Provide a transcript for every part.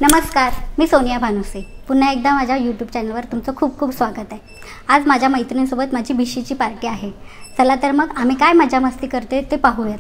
नमस्कार, मी सोनिया भानुसे. पुन्हा एकदा माझ्या यूट्यूब चॅनलवर तुमचं खूप खूप स्वागत आहे. आज माझ्या मैत्रिणींसोबत माझी भिशीची पार्टी आहे. चला तर मग आम्ही काय मजा मस्ती करते ते पाहूयात.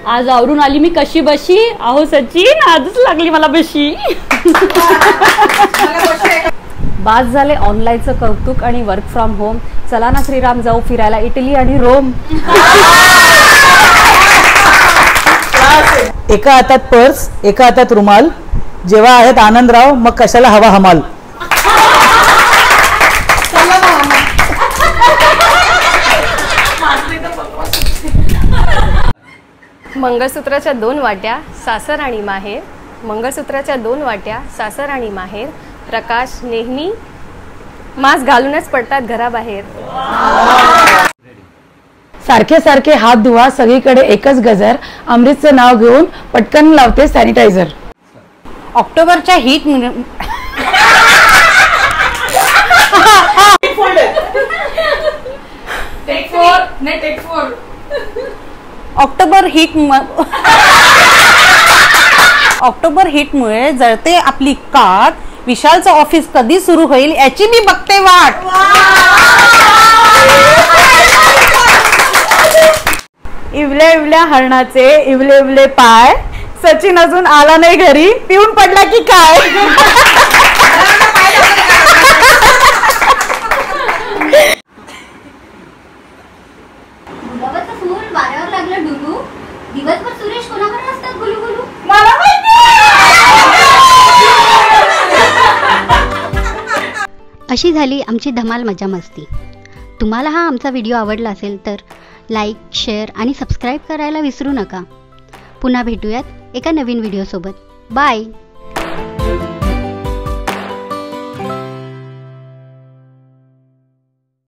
आज आवरून आली मी कशी बशी. अहो सचिन, आजच लागली मला बशी. बास झाले ऑनलाईनचं कौतुक आणि वर्क फ्रॉम होम. चला ना श्रीराम, जाऊ फिरायला इटली आणि रोम. एका हातात पर्स, एका हातात रुमाल. जेव्हा आहेत आनंदराव, मग कशाला हवा हमाल. मंगळसूत्राच्या 2 वाट्या, सासर आणि माहेर. मंगळसूत्राच्या 2 वाट्या, सासर आणि माहेर. प्रकाश नेहमी मास्क घालूनच पडतात घराबाहेर. सारखे सारखे हात धुवा, सगळीकडे एकच गजर. अमृतचं नाव घेऊन पटकन लावते सॅनिटायझर. ऑक्टोबरच्या हीट ऑक्टोबर हीटमुळे जळते आपली काट. विशालचं ऑफिस कधी सुरू होईल याची मी बघते वाट. इवल्या इवल्या हरणाचे इवले इवले पाय. सचिन अजून आला नाही घरी, पिऊन पडला की काय. वाऱ्यावर लागलं डुलू. दिवसभर सुरेश कोणाकडे असतात गुलू गुलू. अशी झाली आमची धमाल मजा मस्ती. तुम्हाला हा आमचा व्हिडिओ आवडला असेल तर लाईक, शेअर आणि सबस्क्राईब करायला विसरू नका. पुन्हा भेटूयात एका नवीन व्हिडिओसोबत. बाय.